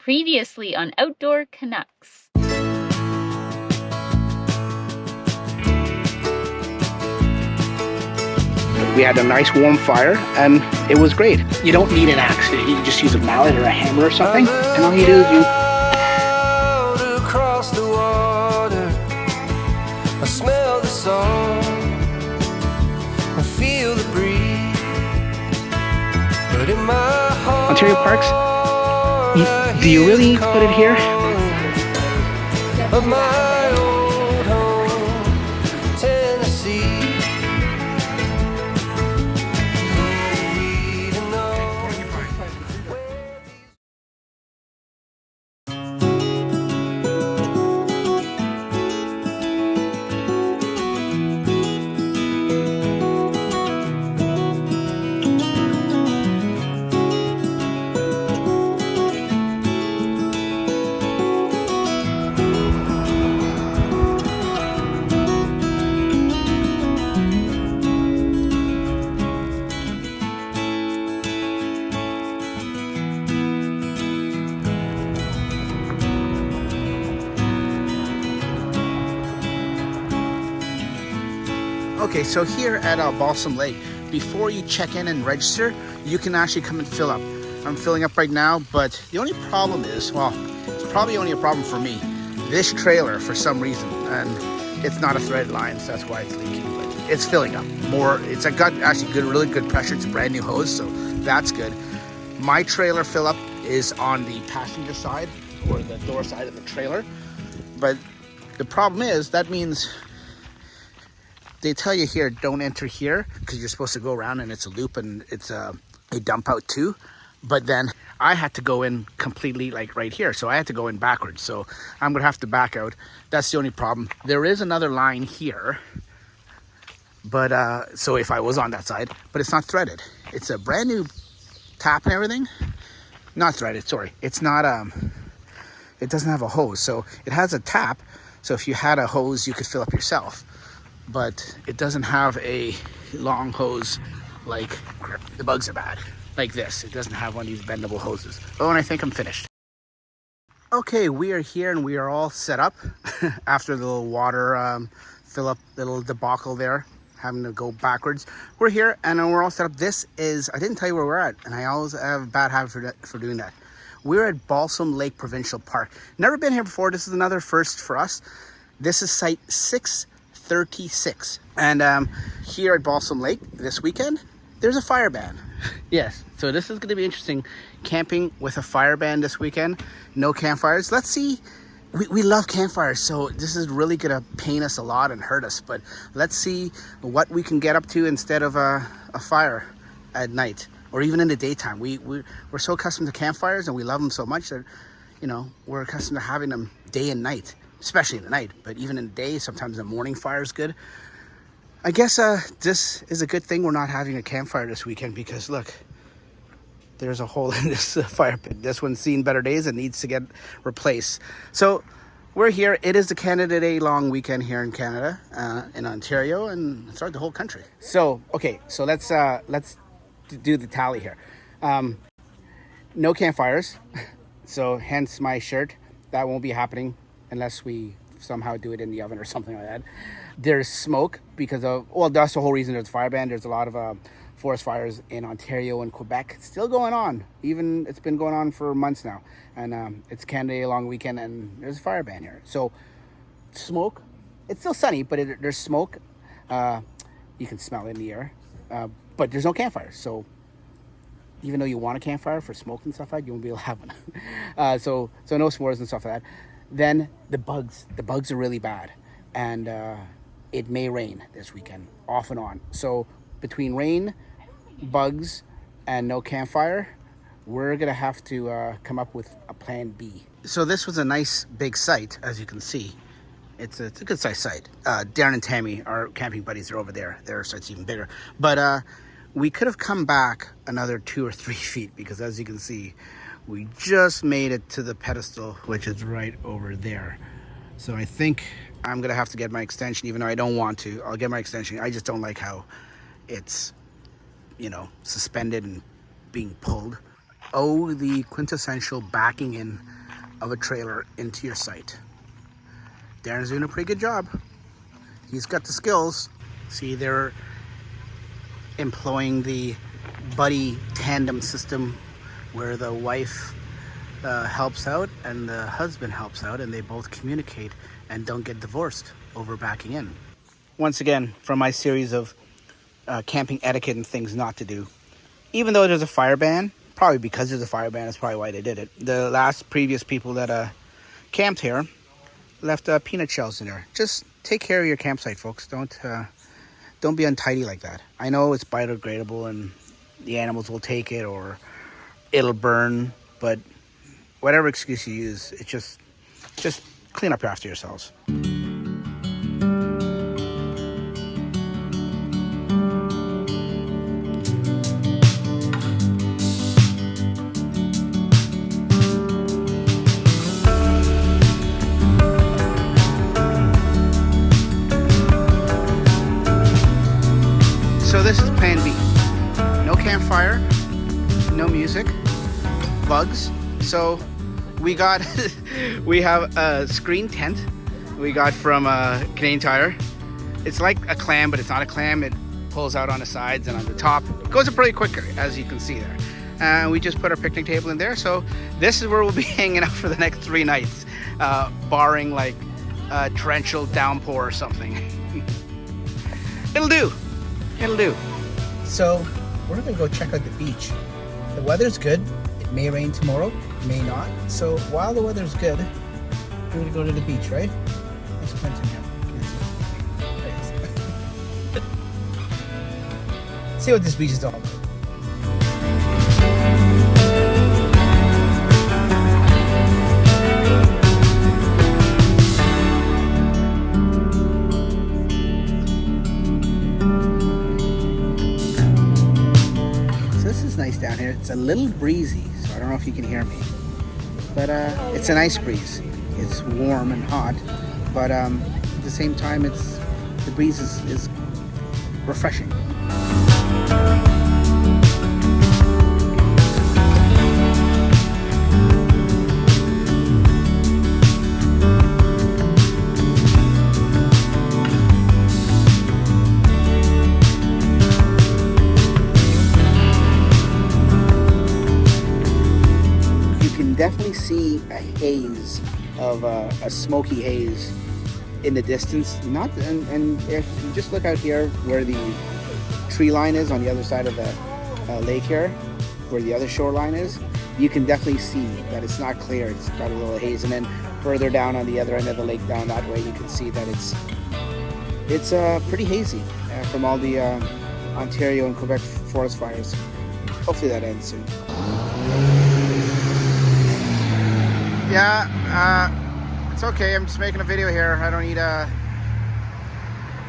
Previously on Outdoor Canucks. We had a nice warm fire and it was great. You don't need an axe. You just use a mallet or a hammer or something, and all you do is you across the water. I smell the salt and feel the breeze. But in my heart, Ontario Parks, do you really need to put it here? Of my old home, Tennessee. Okay, so here at Balsam Lake, before you check in and register, you can actually come and fill up. I'm filling up right now, but the only problem is, well, it's probably only a problem for me. This trailer, for some reason, and it's not a threaded line, so that's why it's leaking, but it's filling up more. It's got actually good, really good pressure. It's a brand new hose, so that's good. My trailer fill up is on the passenger side or the door side of the trailer, but the problem is that means they tell you here, don't enter here, because you're supposed to go around and it's a loop and it's a dump out too. But then I had to go in completely like right here. So I had to go in backwards. So I'm gonna have to back out. That's the only problem. There is another line here. But so if I was on that side, but it's not threaded. It's a brand new tap and everything. Not threaded, sorry. It's not, it doesn't have a hose. So it has a tap. So if you had a hose, you could fill up yourself. But it doesn't have a long hose like the bugs are bad like this. It doesn't have one of these bendable hoses. Oh, and I think I'm finished. Okay, we are here and we are all set up after the little water fill up, little debacle there, having to go backwards. We're here and we're all set up. This is, I didn't tell you where we're at, and I always have a bad habit for doing that. We're at Balsam Lake Provincial Park. Never been here before. This is another first for us. This is site 636, and here at Balsam Lake this weekend there's a fire ban. Yes, so this is going to be interesting, camping with a fire ban this weekend. No campfires. Let's see. We love campfires, so this is really going to pain us a lot and hurt us, but let's see what we can get up to instead of a fire at night or even in the daytime. We're so accustomed to campfires and we love them so much that, you know, we're accustomed to having them day and night, especially in the night, but even in the day, sometimes the morning fire is good. I guess this is a good thing we're not having a campfire this weekend, because look, there's a hole in this fire pit. This one's seen better days and needs to get replaced. So we're here. It is the Canada Day long weekend here in Canada, in Ontario, and throughout the whole country. So, okay, so let's do the tally here. No campfires, so hence my shirt. That won't be happening unless we somehow do it in the oven or something like that. There's smoke because of, well, that's the whole reason there's a fire ban. There's a lot of forest fires in Ontario and Quebec. It's still going on. Even it's been going on for months now. And it's Canada Day long weekend and there's a fire ban here. So smoke, it's still sunny, but there's smoke. You can smell it in the air, but there's no campfires. So even though you want a campfire for smoke and stuff like that, you won't be able to have one. So no s'mores and stuff like that. Then the bugs are really bad, and it may rain this weekend off and on. So between rain, bugs, and no campfire, we're gonna have to come up with a plan B. So this was a nice big site, as you can see. It's a good sized site. Darren and Tammy, our camping buddies, are over there. Their site's even bigger. But we could have come back another 2 or 3 feet, because as you can see, we just made it to the pedestal, which is right over there. So I think I'm gonna have to get my extension, even though I don't want to. I'll get my extension. I just don't like how it's, you know, suspended and being pulled. Oh, the quintessential backing in of a trailer into your site. Darren's doing a pretty good job. He's got the skills. See, they're employing the buddy tandem system where the wife helps out and the husband helps out, and they both communicate and don't get divorced over backing in. Once again, from my series of camping etiquette and things not to do. Even though there's a fire ban, probably because there's a fire ban, that's probably why they did it. The previous people that camped here left peanut shells in there. Just take care of your campsite, folks. Don't be untidy like that. I know it's biodegradable and the animals will take it or it'll burn, but whatever excuse you use, it's just clean up after yourselves. So this is plan B. No campfire, no music, bugs. So we have a screen tent we got from Canadian Tire. It's like a clam, but it's not a clam. It pulls out on the sides and on the top. It goes up pretty quicker, as you can see there. And we just put our picnic table in there. So this is where we'll be hanging out for the next 3 nights, barring like a torrential downpour or something. It'll do. It'll do. So we're gonna go check out the beach. The weather's good. It may rain tomorrow, may not. So while the weather's good, we're gonna go to the beach, right? Let's Quentin here. See what this beach is all about. Nice down here. It's a little breezy, so I don't know if you can hear me, but it's a nice breeze. It's warm and hot, but at the same time the breeze is refreshing. Definitely see a haze of a smoky haze in the distance. And if you just look out here where the tree line is on the other side of the lake here, where the other shoreline is, you can definitely see that it's not clear. It's got a little haze, and then further down on the other end of the lake, down that way, you can see that it's pretty hazy from all the Ontario and Quebec forest fires. Hopefully that ends soon. Yeah, it's okay. I'm just making a video here. I don't need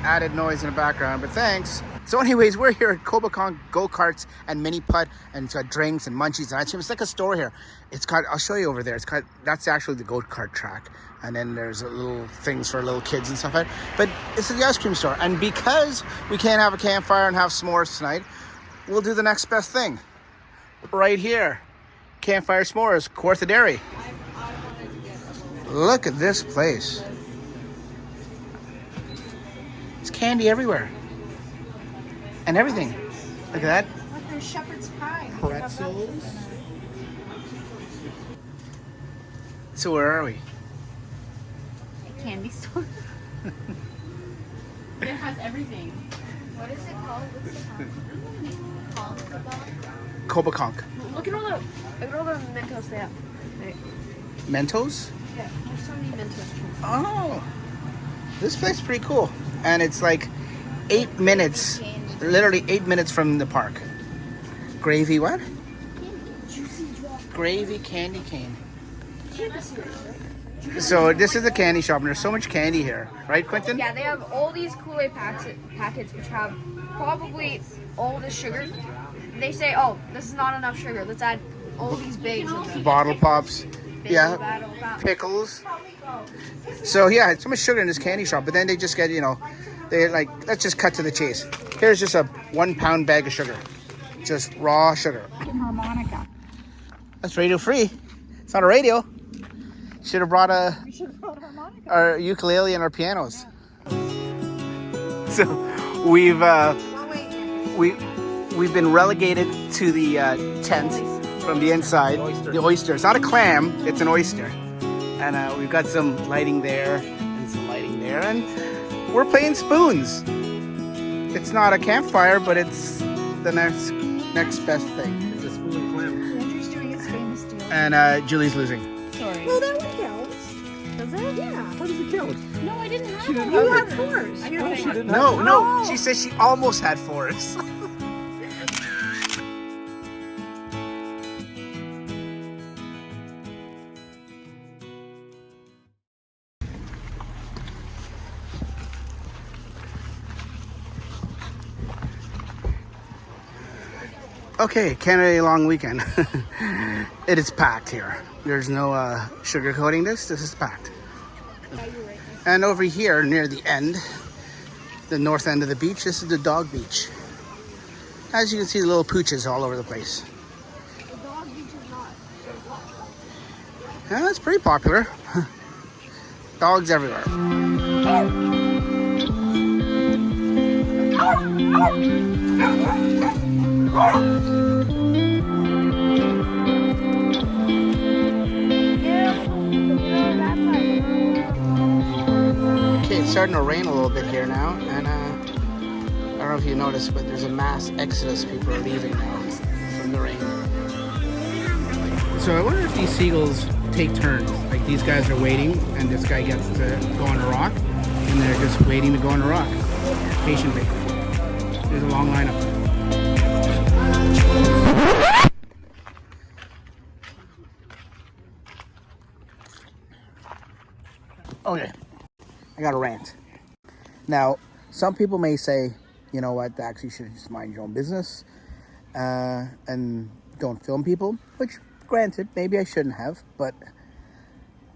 added noise in the background, but thanks. So anyways, we're here at Cobequid Go-Karts and Mini Putt, and it's got drinks and munchies and ice cream. It's like a store here. It's got, I'll show you over there. That's actually the go-kart track. And then there's little things for little kids and stuff like that. But it's the ice cream store. And because we can't have a campfire and have s'mores tonight, we'll do the next best thing. Right here. Campfire s'mores, Kawartha Dairy. Look at this place. It's candy everywhere. And everything. Look at that. Look, there's shepherd's pie. Pretzels. So where are we? A candy store. It has everything. What is it called? What's it called? Cobequid. Look at all the Mentos they have. Right. Mentos? Yeah, there's so many Mentos. Oh. This place is pretty cool. And it's like 8 minutes. Literally 8 minutes from the park. Gravy what? Juicy drop. Gravy candy cane. So this is a candy shop and there's so much candy here. Right, Quentin? Yeah, they have all these Kool-Aid packets which have probably all the sugar. They say, oh, this is not enough sugar. Let's add all these bags of them. Bottle pops. Yeah. Pickles. So yeah, it's so much sugar in this candy shop, but then they just get, they're like, let's just cut to the chase. Here's just a 1 pound bag of sugar. Just raw sugar. Harmonica. That's radio free. It's not a radio. Should have brought We should have brought harmonica. our ukulele and our pianos. So we've been relegated to the tent from the inside. The oyster. It's not a clam. It's an oyster. And we've got some lighting there and some lighting there, and we're playing spoons. It's not a campfire, but it's the next best thing. It's a spoon clam. Andrew's doing his famous deal. And Julie's losing. Sorry. Well, that one counts. Does it? Yeah. How does it count? No, I didn't have didn't one. have You it. had fours. I Oh, got she one. didn't No, have no. Oh. She said she almost had fours. Okay, Canada long weekend. It is packed here. There's no sugarcoating this. This is packed. And over here near the end, the north end of the beach, this is the dog beach. As you can see, the little pooches all over the place. The dog beach is not. Yeah, that's pretty popular. Dogs everywhere. Okay, it's starting to rain a little bit here now, and I don't know if you noticed, but there's a mass exodus. People are leaving now from the rain. So I wonder if these seagulls take turns. Like these guys are waiting, and this guy gets to go on a rock, and they're just waiting to go on a rock patiently. There's a long lineup. Okay, I got a rant. Now, some people may say, you know what, actually you should just mind your own business and don't film people, which granted, maybe I shouldn't have, but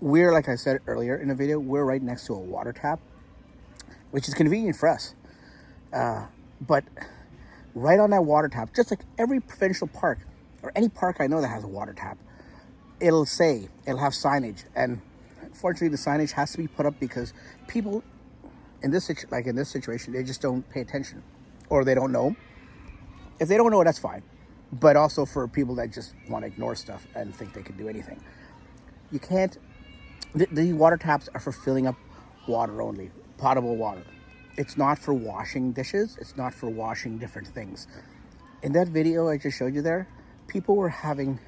we're, like I said earlier in the video, we're right next to a water tap, which is convenient for us. But right on that water tap, just like every provincial park or any park I know that has a water tap, it'll have signage, and unfortunately the signage has to be put up because people in this situation, they just don't pay attention or they don't know. If they don't know, that's fine. But also for people that just want to ignore stuff and think they can do anything. You can't, the water taps are for filling up water only, potable water. It's not for washing dishes. It's not for washing different things. In that video I just showed you there, people were having,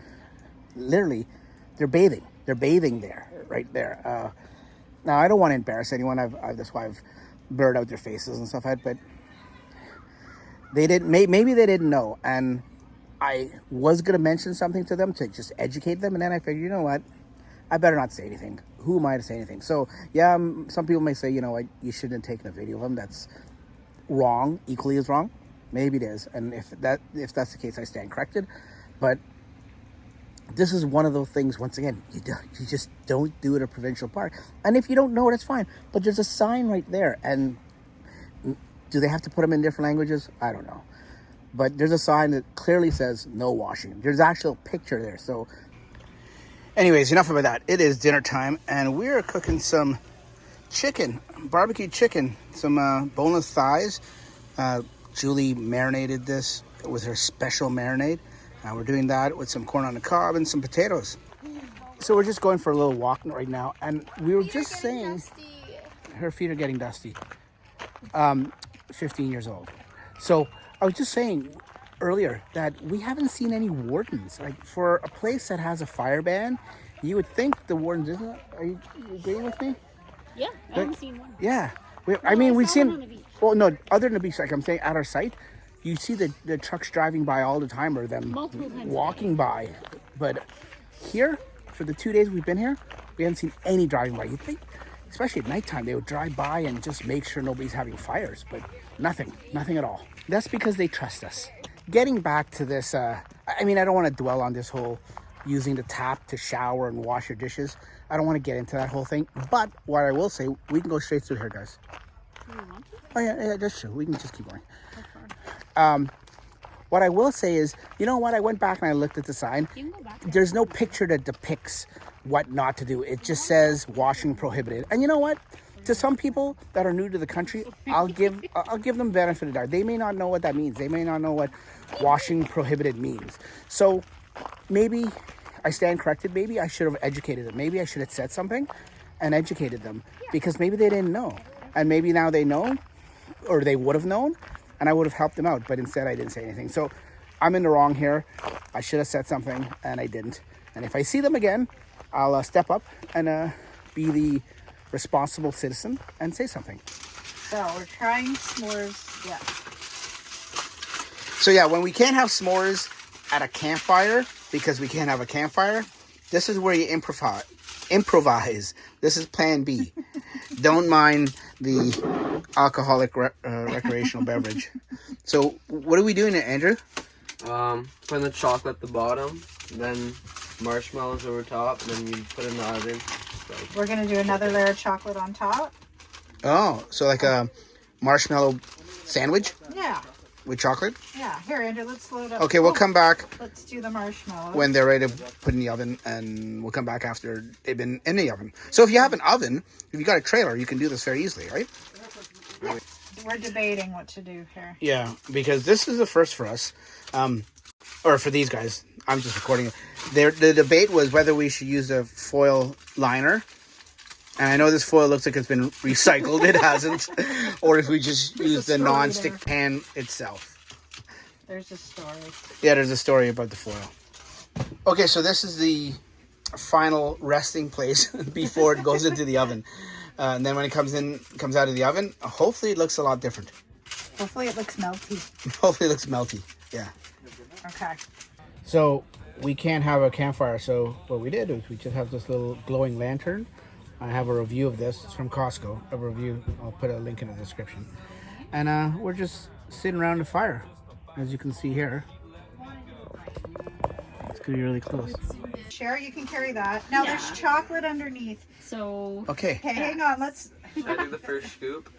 literally, they're bathing. They're bathing there, right there. Now, I don't want to embarrass anyone. That's why I've blurred out their faces and stuff like that. But they didn't. Maybe they didn't know. And I was gonna mention something to them to just educate them. And then I figured, you know what? I better not say anything. Who am I to say anything? So yeah, some people may say, you know what, you shouldn't have taken a video of them. That's wrong. Equally as wrong. Maybe it is. And if that's the case, I stand corrected. But this is one of those things, once again, you just don't do it at a provincial park. And if you don't know, that's fine. But there's a sign right there. And do they have to put them in different languages? I don't know. But there's a sign that clearly says no washing. There's actual picture there. So anyways, enough about that. It is dinner time, and we're cooking some chicken, barbecue chicken, some boneless thighs. Julie marinated this with her special marinade. We're doing that with some corn on the cob and some potatoes. So we're just going for a little walk right now, and we were just saying her feet are getting dusty. 15 years old. So I was just saying earlier that we haven't seen any wardens. Like for a place that has a fire ban, you would think the wardens isn't. Are you agreeing with me? Yeah, I haven't seen one. Yeah. We've I seen. saw one on the beach. Well, no, other than the beach, like I'm saying, at our site, you see the trucks driving by all the time, or them Multiple times a day. walking by. But here, for the 2 days we've been here, we haven't seen any driving by. You think, especially at nighttime, they would drive by and just make sure nobody's having fires, but nothing at all. That's because they trust us. Getting back to this, I don't want to dwell on this whole using the tap to shower and wash your dishes. I don't want to get into that whole thing. But what I will say, we can go straight through here, guys. Do you want to? Oh yeah, that's true. We can just keep going. What I will say is, you know what? I went back and I looked at the sign. You can go back. There's no picture that depicts what not to do. It just says washing prohibited. And you know what? To some people that are new to the country, I'll give them benefit of the doubt. They may not know what that means. They may not know what washing prohibited means. So maybe I stand corrected. Maybe I should have educated them. Maybe I should have said something and educated them, because maybe they didn't know. And maybe now they know, or they would have known, and I would have helped them out. But instead I didn't say anything. So I'm in the wrong here. I should have said something and I didn't. And if I see them again, I'll step up and be the responsible citizen and say something. So we're trying s'mores. Yeah. So yeah, when we can't have s'mores at a campfire because we can't have a campfire, this is where you improvise. This is plan B. Don't mind the alcoholic recreational beverage. So what are we doing there, Andrew? Putting the chocolate at the bottom, then marshmallows over top, and then you put it in the oven. We're gonna do another layer of chocolate on top. Oh, so like a marshmallow sandwich Yeah. with chocolate? Yeah. Here, Andrew, let's load up. Okay, we'll come back Let's do the marshmallows. when they're ready to put in the oven, and we'll come back after they've been in the oven. So if you have an oven, if you got a trailer, you can do this very easily, right? We're debating what to do here. Yeah, because this is the first for us, or for these guys. I'm just recording it. The debate was whether we should use a foil liner, and I know this foil looks like it's been recycled. It hasn't. Or if we just use the non-stick pan itself. There's a story. Yeah, there's a story about the foil. Okay, so this is the final resting place before it goes into the oven. And then when it comes out of the oven, hopefully it looks a lot different. Hopefully it looks melty. Hopefully it looks melty. Yeah. Okay. So we can't have a campfire. So what we did is we just have this little glowing lantern. I have a review of this. It's from Costco. A review. I'll put a link in the description. And we're just sitting around the fire, as you can see here. It's gonna be really close. Cher, you can carry that. Now there's chocolate underneath. So Okay. Okay, hang on. Let's. Should I do the first scoop?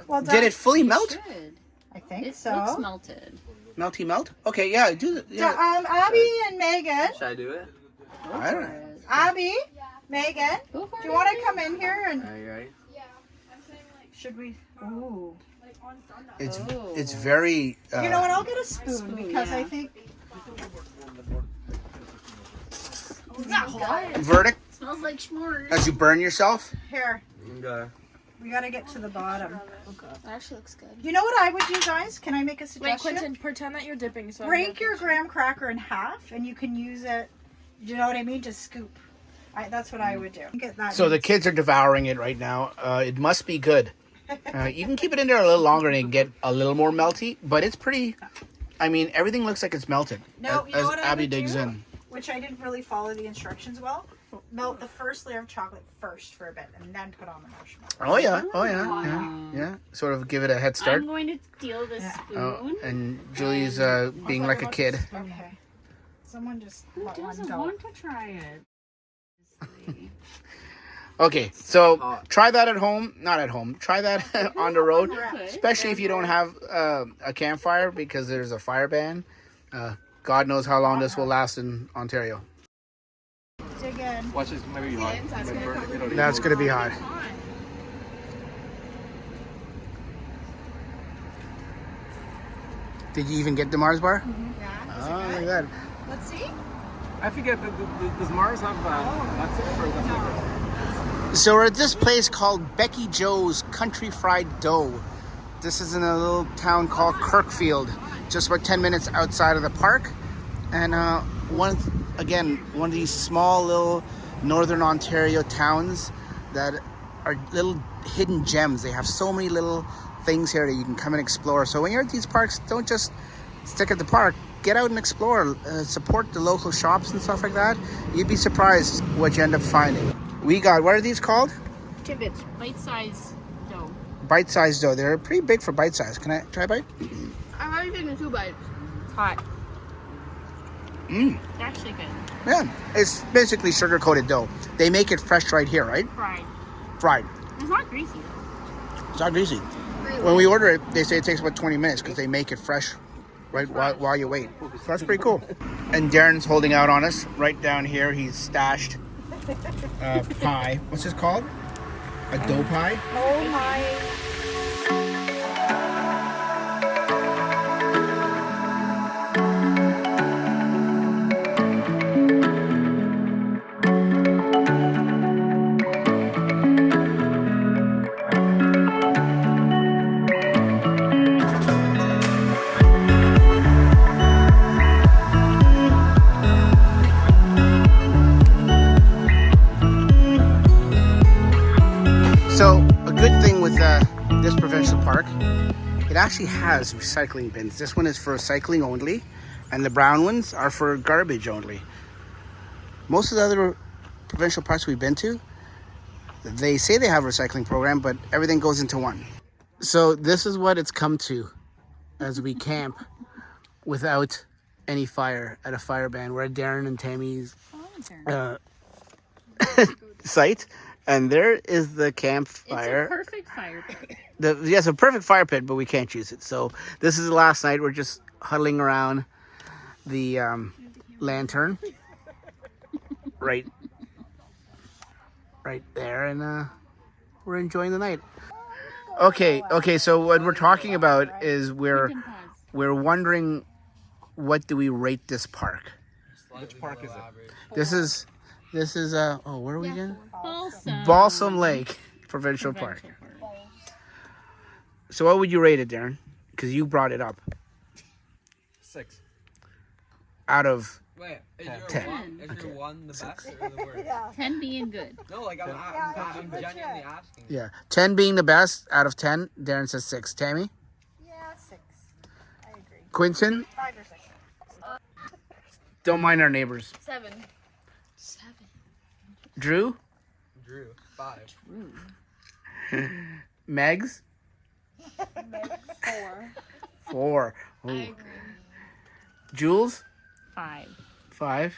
Well, Did it fully melt? good. I think It so. looks melted. Melty melt? Okay, yeah, do it. So, Yeah. Abby and Megan. Should I do it? I don't know. Abby, Megan, Go for do you it. want to come in here and Are you ready? should we? Ooh. It's very. You know what? I'll get a spoon, Spoon, because I yeah. think verdict Smells like s'mores. as you burn yourself. here Okay. we got to get to the bottom. That actually looks good. You know what I would do, guys? Can I make a Wait, suggestion? Quentin, pretend that you're dipping. So Break your graham cracker in half, and you can use it. You know what I mean? Just scoop. That's what I would do. Get that. So the kids are devouring it right now. It must be good. You can keep it in there a little longer and it can get a little more melty, but it's pretty. I mean, everything looks like it's melted No, you know as what I Abby would digs do? in. Which I didn't really follow the instructions well. Melt the first layer of chocolate first for a bit, and then put on the marshmallow. Oh yeah, oh yeah, yeah. Sort of give it a head start. I'm going to steal this spoon. Oh, and Julie's being like a kid. Okay. Someone just Who let one doesn't go. want to try it? Okay, so try that at home. Not at home. Try that on the road, Could. especially if you don't have a campfire because there's a fire ban. God knows how long this will last in Ontario. Dig in. Watch this, maybe hot. That's going to be hot. Did you even get the Mars bar? Oh, look at that. Let's see. I forget, does Mars have nuts in it or what's it? So we're at this place called Becky Joe's Country Fried Dough. This is in a little town called Kirkfield, just about 10 minutes outside of the park. And one of these small little northern Ontario towns that are little hidden gems. They have so many little things here that you can come and explore. So when you're at these parks, don't just stick at the park. Get out and explore. Support the local shops and stuff like that. You'd be surprised what you end up finding. We got, what are these called? Tidbits, bite-sized dough. Bite-sized dough. They're pretty big for bite-sized. Can I try a bite? I've already taken 2 bites. Hot. Mmm. It's actually good. Yeah. It's basically sugar-coated dough. They make it fresh right here, right? Fried. Fried. It's not greasy though. It's not greasy. When we order it, they say it takes about 20 minutes because they make it fresh right while you wait. So that's pretty cool. And Darren's holding out on us right down here. He's stashed pie. What's this called? A dough pie? Oh my. So a good thing with this provincial park, it actually has recycling bins. This one is for cycling only, and the brown ones are for garbage only. Most of the other provincial parks we've been to, they say they have a recycling program, but everything goes into one. So this is what it's come to as we camp without any fire at a fire ban. We're at Darren and Tammy's site. And there is the campfire. It's a perfect fire pit. Yes, a perfect fire pit, but we can't use it. So this is the last night. We're just huddling around the lantern, right there, and we're enjoying the night. Okay. So what we're talking about is we're wondering, what do we rate this park? Which park is it? This is where are we again? Balsam. Balsam Lake Provincial Park. So what would you rate it, Darren? Because you brought it up. 6. Out of Wait, is 10. your one the best or the worst? 10 being good. No, like I'm genuinely asking. yeah, 10 being the best out of 10. Darren says 6. Tammy? Yeah, 6. I agree. Quinton? 5 or 6. Don't mind our neighbors. 7. Drew? Drew, 5. Megs? 4. 4. Ooh. Jules? 5. 5.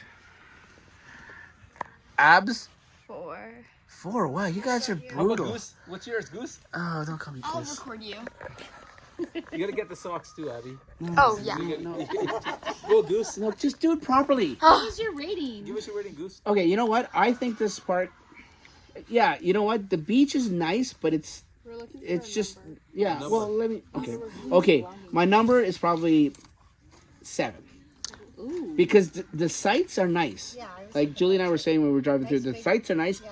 Abs? 4. 4. Wow, you guys are How about brutal. Goose? What's yours, Goose? Oh, don't call me I'll Goose. record you. You gotta get the socks too, Abby. Oh, yeah. Go, Goose. No, just do it properly. What was your rating? Give us your rating, Goose. Okay, you know what? I think this park. Yeah, you know what? The beach is nice, but it's just yeah. Number. Well, let me. Okay. My number is probably 7. Ooh. Because the sights are nice. Yeah. Like Julie and I were saying when we were driving through, the sights are nice. Yeah.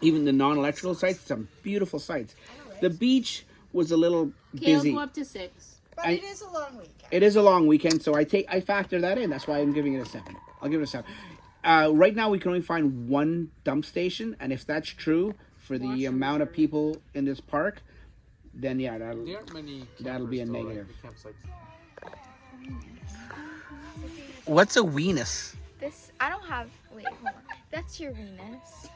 Even the non-electrical sights, some beautiful sights. The beach was a little Okay, I'll busy. go up to 6. But it is a long weekend. It is a long weekend, so I factor that in. That's why I'm giving it a 7. I'll give it a 7. Right now, we can only find one dump station, and if that's true for the amount of people in this park, then yeah, There aren't many that'll be a campers, though, negative. right? The campsites. What's a weenus? This, I don't have, wait, hold on. That's your Venus.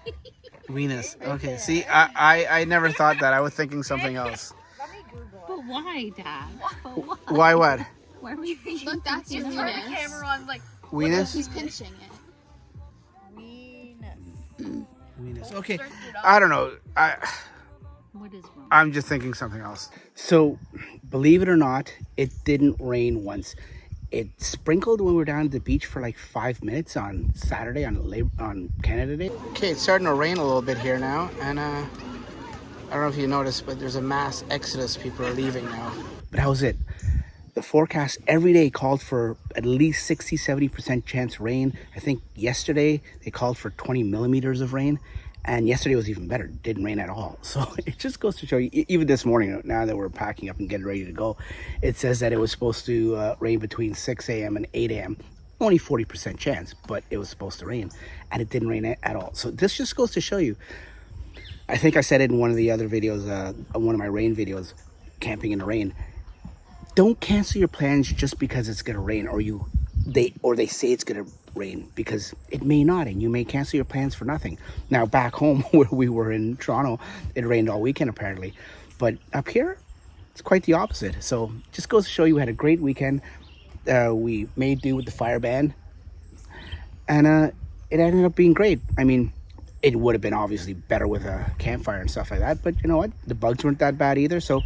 Weenus. Okay. See, I never thought that. I was thinking something else. Let me Google it. But why, Dad? But why? Why what? Why were you thinking? Look, that's your something Venus. else? Camera on, like, Weenus? he's pinching it. Weenus. Okay. I don't know. What is wrong? I'm just thinking something else. So, believe it or not, it didn't rain once. It sprinkled when we were down at the beach for like 5 minutes on Saturday on Canada Day. Okay, it's starting to rain a little bit here now, and I don't know if you noticed, but there's a mass exodus. People are leaving now. But how's it? The forecast every day called for at least 60-70% chance rain. I think yesterday they called for 20 millimeters of rain. And yesterday was even better. It didn't rain at all. So it just goes to show you, even this morning, now that we're packing up and getting ready to go, it says that it was supposed to rain between 6 a.m. and 8 a.m. Only 40% chance, but it was supposed to rain. And it didn't rain at all. So this just goes to show you. I think I said it in one of the other videos, one of my rain videos, camping in the rain. Don't cancel your plans just because it's going to rain or they say it's going to rain, because it may not, and you may cancel your plans for nothing. Now back home where we were in Toronto, it rained all weekend apparently, but up here it's quite the opposite. So just goes to show you, we had a great weekend. We made do with the fire ban, and it ended up being great. I mean, it would have been obviously better with a campfire and stuff like that, but you know what, the bugs weren't that bad either. So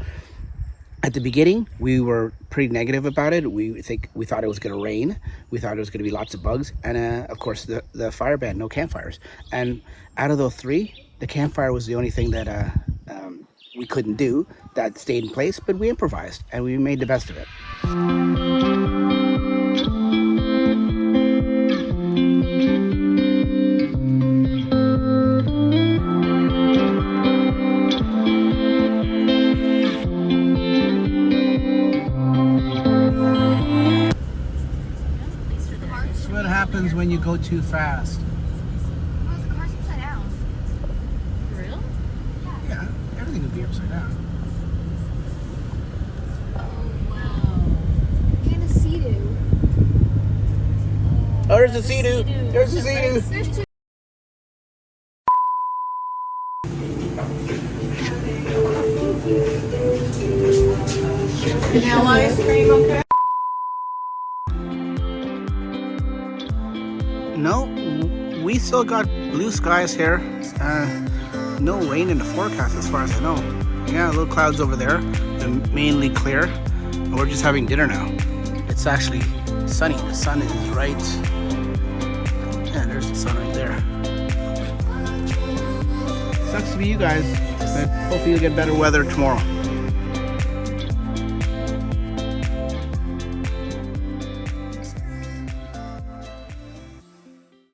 At the beginning, we were pretty negative about it. We thought it was going to rain. We thought it was going to be lots of bugs. And of course, the fire ban, no campfires. And out of those 3, the campfire was the only thing that we couldn't do that stayed in place. But we improvised and we made the best of it. What happens when you go too fast? Oh, the car's upside down. For real? Yeah, everything would be upside down. And a Sea-Doo. Oh, there's a Sea-Doo. There's a Sea-Doo. There's 2. Vanilla ice cream, okay? No, we still got blue skies here. No rain in the forecast as far as I know. Yeah, little clouds over there. They're mainly clear. And we're just having dinner now. It's actually sunny. The sun is right. Yeah, there's the sun right there. Sucks to be you guys, but hopefully you'll get better weather tomorrow.